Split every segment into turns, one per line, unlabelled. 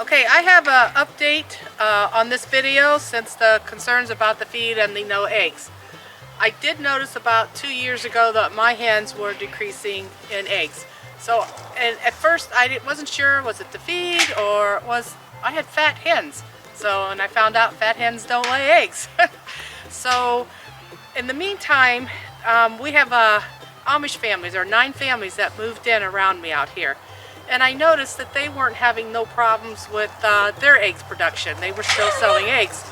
Okay, I have an update on this video since the concerns about the feed and the no eggs. I did notice about 2 years ago that my hens were decreasing in eggs. So, and at first I wasn't sure, was it the feed or I had fat hens. So, and I found out fat hens don't lay eggs. So, in the meantime, we have Amish families, or 9 families that moved in around me out here. And I noticed that they weren't having no problems with their eggs production. They were still selling eggs.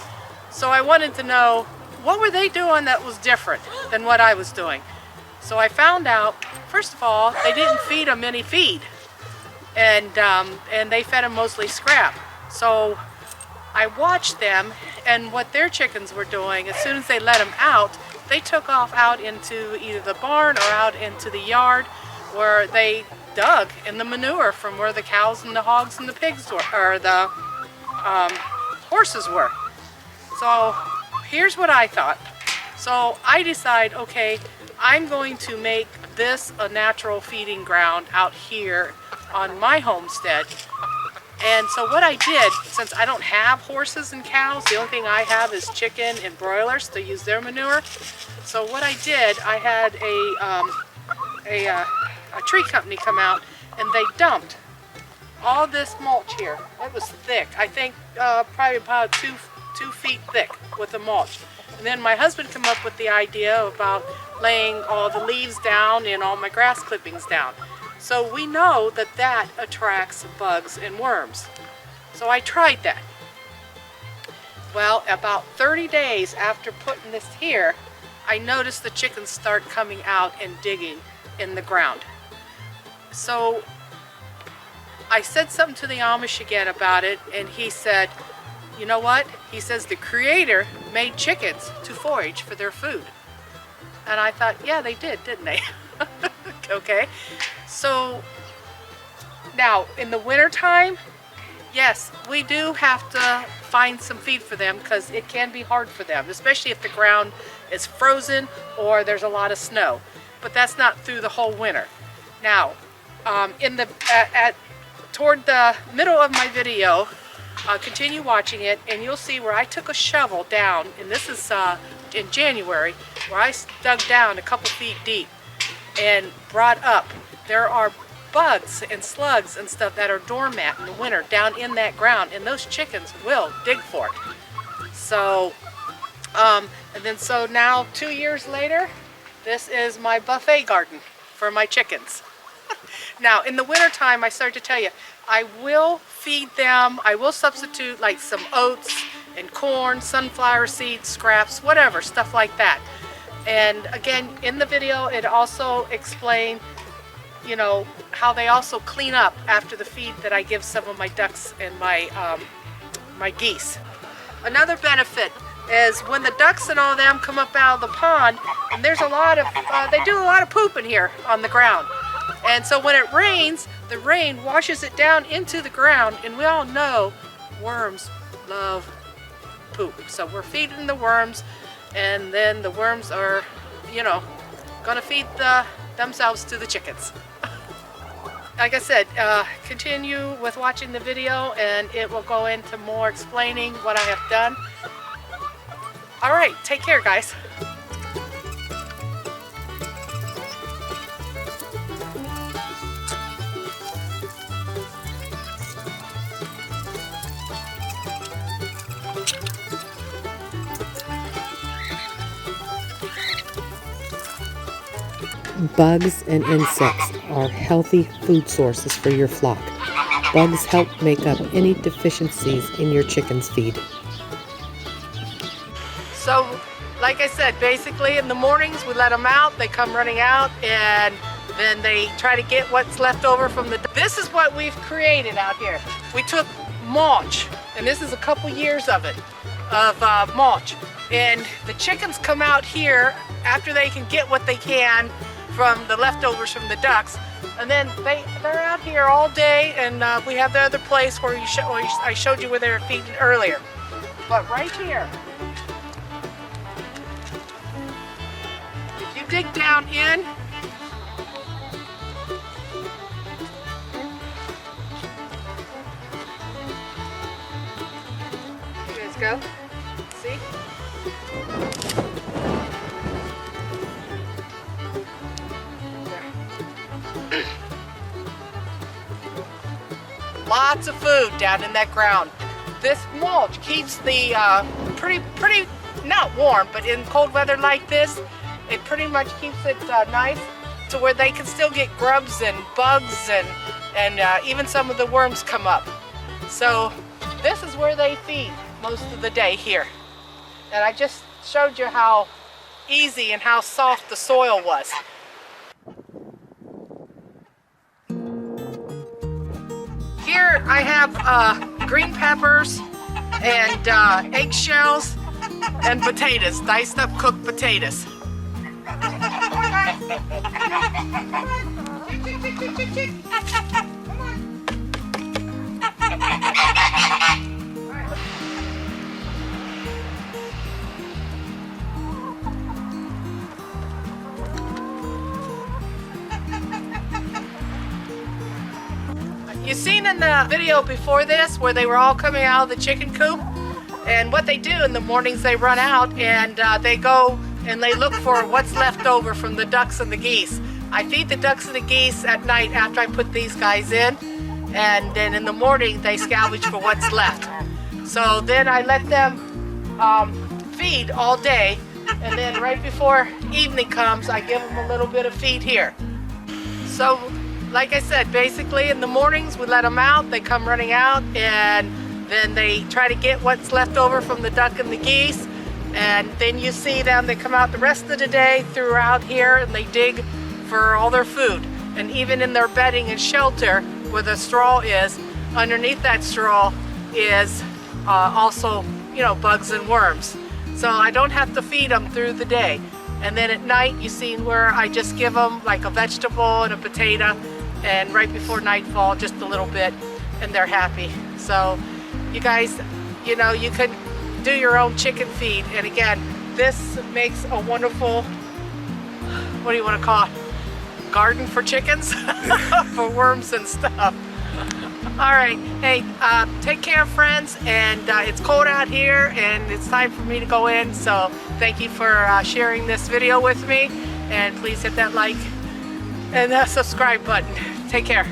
So I wanted to know, what were they doing that was different than what I was doing? So I found out, first of all, they didn't feed them any feed. And they fed them mostly scrap. So I watched them, and what their chickens were doing, as soon as they let them out, they took off out into either the barn or out into the yard where they dug in the manure from where the cows and the hogs and the pigs were, or the horses were. So here's what I thought. So I decide, okay, I'm going to make this a natural feeding ground out here on my homestead. And so what I did, since I don't have horses and cows, the only thing I have is chicken and broilers to use their manure. So what I did, I had a tree company come out, and they dumped all this mulch here. It was thick. I think probably about 2 feet thick with the mulch. And then my husband came up with the idea about laying all the leaves down and all my grass clippings down. So we know that that attracts bugs and worms. So I tried that. Well, about 30 days after putting this here, I noticed the chickens start coming out and digging in the ground. So I said something to the Amish again about it, and he said, you know what? He says the Creator made chickens to forage for their food. And I thought, yeah, they did, didn't they? Okay. So now in the winter time, yes, we do have to find some feed for them because it can be hard for them, especially if the ground is frozen or there's a lot of snow. But that's not through the whole winter. Now, toward the middle of my video, continue watching it, and you'll see where I took a shovel down, and this is in January, where I dug down a couple feet deep and brought up. There are bugs and slugs and stuff that are dormant in the winter down in that ground, and those chickens will dig for it. So, so now 2 years later, this is my buffet garden for my chickens. Now, in the winter time, I started to tell you, I will feed them, I will substitute like some oats and corn, sunflower seeds, scraps, whatever, stuff like that. And again, in the video, it also explained, you know, how they also clean up after the feed that I give some of my ducks and my geese. Another benefit is when the ducks and all them come up out of the pond, and there's a lot of, they do a lot of poop in here on the ground. And so when it rains, the rain washes it down into the ground, and we all know worms love poop. So we're feeding the worms, and then the worms are, you know, gonna feed themselves to the chickens. Like I said, continue with watching the video, and it will go into more explaining what I have done. All right, take care, guys.
Bugs and insects are healthy food sources for your flock. Bugs help make up any deficiencies in your chicken's feed.
So, like I said, basically in the mornings we let them out, they come running out, and then they try to get what's left over from the... This is what we've created out here. We took mulch, and this is a couple years of it, of mulch. And the chickens come out here after they can get what they can from the leftovers from the ducks, and then they're out here all day, and we have the other place where I showed you where they were feeding earlier. But right here, if you dig down in, Let's go. See? Lots of food down in that ground. This mulch keeps the pretty not warm, but in cold weather like this, it pretty much keeps it nice to where they can still get grubs and bugs and even some of the worms come up. So this is where they feed most of the day here. And I just showed you how easy and how soft the soil was. Here I have green peppers and eggshells and potatoes, diced up cooked potatoes. You seen in the video before this where they were all coming out of the chicken coop, and what they do in the mornings, they run out and they go and they look for what's left over from the ducks and the geese. I feed the ducks and the geese at night after I put these guys in, and then in the morning they scavenge for what's left. So then I let them feed all day, and then right before evening comes I give them a little bit of feed here. So like I said, basically in the mornings we let them out, they come running out, and then they try to get what's left over from the duck and the geese, and then you see them, they come out the rest of the day throughout here and they dig for all their food. And even in their bedding and shelter where the straw is, underneath that straw is also, you know, bugs and worms. So I don't have to feed them through the day. And then at night you see where I just give them like a vegetable and a potato, and right before nightfall just a little bit, and they're happy. So you guys, you know, you can do your own chicken feed. And again, this makes a wonderful, what do you want to call it, garden for chickens for worms and stuff. All right, hey, take care, friends, and it's cold out here and it's time for me to go in, so thank you for sharing this video with me, and please hit that like and subscribe button. Take care.